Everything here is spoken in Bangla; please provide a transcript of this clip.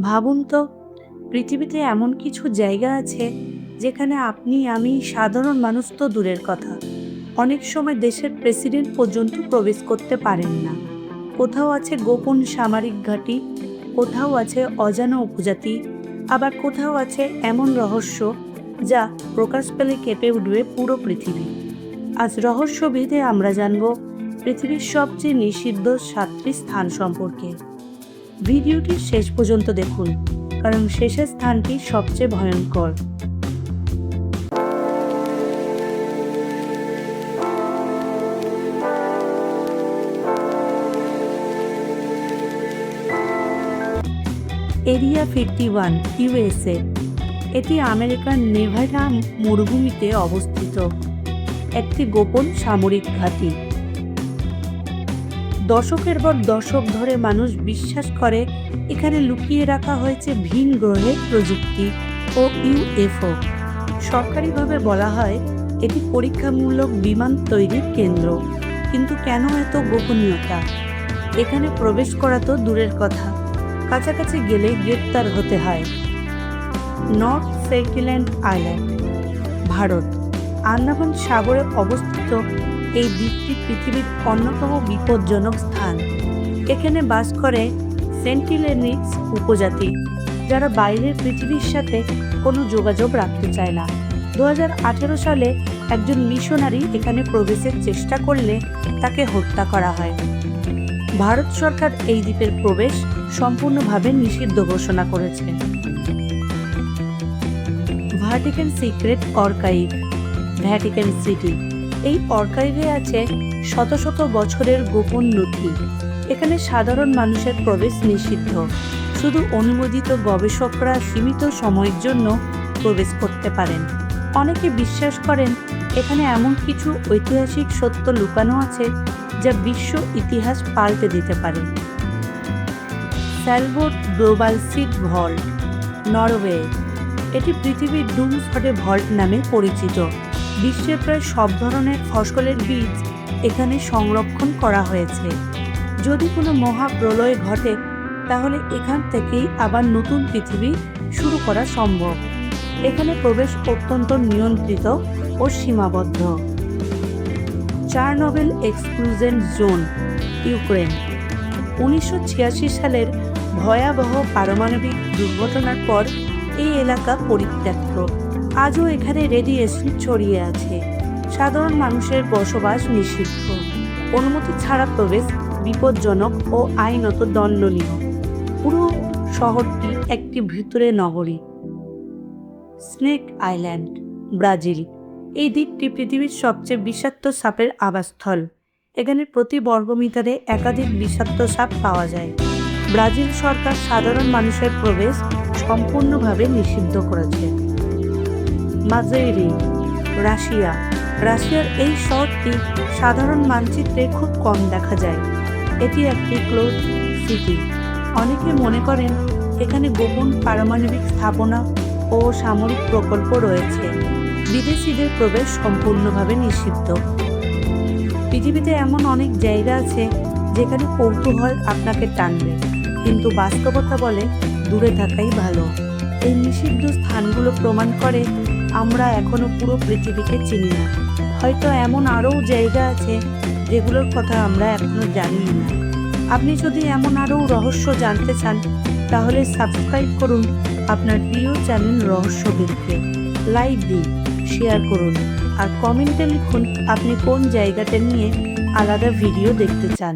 ভাবুন তো, পৃথিবীতে এমন কিছু জায়গা আছে যেখানে আপনি আমি সাধারণ মানুষ তো দূরের কথা, অনেক সময় দেশের প্রেসিডেন্ট পর্যন্ত প্রবেশ করতে পারেন না। কোথাও আছে গোপন সামরিক ঘাঁটি, কোথাও আছে অজানা উপজাতি, আবার কোথাও আছে এমন রহস্য যা প্রকাশ পেলে কেঁপে উঠবে পুরো পৃথিবী। আজ রহস্য ভেদে আমরা জানব পৃথিবীর সবচেয়ে নিষিদ্ধ 7টি স্থান সম্পর্কে। ভিডিওটি শেষ পর্যন্ত দেখুন, কারণ শেষের স্থানটি সবচেয়ে ভয়ঙ্কর। Area 51 USA. এটি আমেরিকার নেভাডা মরুভূমিতে অবস্থিত একটি গোপন সামরিক ঘাঁটি। দশকের পর দশক ধরে মানুষ বিশ্বাস করে এখানে লুকিয়ে রাখা হয়েছে ভিন গ্রহের প্রযুক্তি ও ইউএফও। সরকারিভাবে বলা হয় এটি পরীক্ষামূলক বিমান তৈরির কেন্দ্র। কিন্তু কেন এত গোপনীয়তা? এখানে প্রবেশ করা তো দূরের কথা, কাছাকাছি গেলে গ্রেপ্তার হতে হয়। নর্থ ফেকিল্যান্ড আইল্যান্ড, ভারত, আন্দামান সাগরে অবস্থিত এই দ্বীপটি পৃথিবীর অন্যতম বিপজ্জনক স্থান। এখানে বাস করে সেন্টিনেলিজ উপজাতি, যারা বাইরের পৃথিবীর সাথে কোনো যোগাযোগ রাখতে চায় না। 2018 সালে একজন মিশনারি এখানে প্রবেশের চেষ্টা করলে তাকে হত্যা করা হয়। ভারত সরকার এই দ্বীপের প্রবেশ সম্পূর্ণভাবে নিষিদ্ধ ঘোষণা করেছে। Vatican secret archive, Vatican city. এই আর্কাইভে আছে শত শত বছরের গোপন নথি। এখানে সাধারণ মানুষের প্রবেশ নিষিদ্ধ, শুধু অনুমোদিত গবেষকরা সীমিত সময়ের জন্য প্রবেশ করতে পারেন। অনেকে বিশ্বাস করেন এখানে এমন কিছু ঐতিহাসিক সত্য লুকানো আছে যা বিশ্ব ইতিহাস পাল্টে দিতে পারে। স্যালবোট গ্লোবাল সিড ভল্ট, নরওয়ে। এটি পৃথিবীর ডুমসডে ভল্ট নামে পরিচিত। বিশ্বের প্রায় সব ধরনের ফসলের বীজ এখানে সংরক্ষণ করা হয়েছে। যদি কোনো মহাপ্রলয় ঘটে তাহলে এখান থেকেই আবার নতুন পৃথিবী শুরু করা সম্ভব। এখানে প্রবেশ অত্যন্ত নিয়ন্ত্রিত ও সীমাবদ্ধ। চারনোবিল এক্সক্লুশন জোন, ইউক্রেন। 1986 সালের ভয়াবহ পারমাণবিক দুর্ঘটনার পর এই এলাকা পরিত্যক্ত। আজও এখানে রেডিয়েশন ছড়িয়ে আছে। সাধারণ মানুষের বসবাস নিষিদ্ধ। অনুমতি ছাড়া প্রবেশ বিপজ্জনক ও আইনত দণ্ডনীয়। পুরো শহরটি একটি ভিতরে নগরী। Snake island, Brazil. এই দ্বীপটি পৃথিবীর সবচেয়ে বিষাক্ত সাপের আবাসস্থল। এখানে প্রতি বর্গমিটারে একাধিক বিষাক্ত সাপ পাওয়া যায়। ব্রাজিল সরকার সাধারণ মানুষের প্রবেশ সম্পূর্ণভাবে নিষিদ্ধ করেছে। মাজেইরি, রাশিয়া। রাশিয়ার এই শহরটি সাধারণ মানচিত্রে খুব কম দেখা যায়। এটি একটি ক্লোজ সিটি। অনেকে মনে করেন এখানে গোপন পারমাণবিক স্থাপনা ও সামরিক প্রকল্প রয়েছে। বিদেশিদের প্রবেশ সম্পূর্ণভাবে নিষিদ্ধ। পৃথিবীতে এমন অনেক জায়গা আছে যেখানে কৌতূহল আপনাকে টানবে, কিন্তু বাস্তবতা বলে দূরে থাকাই ভালো। এই নিষিদ্ধ স্থানগুলো প্রমাণ করে আমরা এখনো পুরো পৃথিবীকে চিনি না। হয়তো এমন আরও জায়গা আছে যেগুলোর কথা আমরা এখনো জানি না। আপনি যদি এমন আরও রহস্য জানতে চান তাহলে সাবস্ক্রাইব করুন আপনার প্রিয় চ্যানেল রহস্যবিদকে। লাইক দিন, শেয়ার করুন আর কমেন্টে লিখুন আপনি কোন জায়গাটা নিয়ে আলাদা ভিডিও দেখতে চান।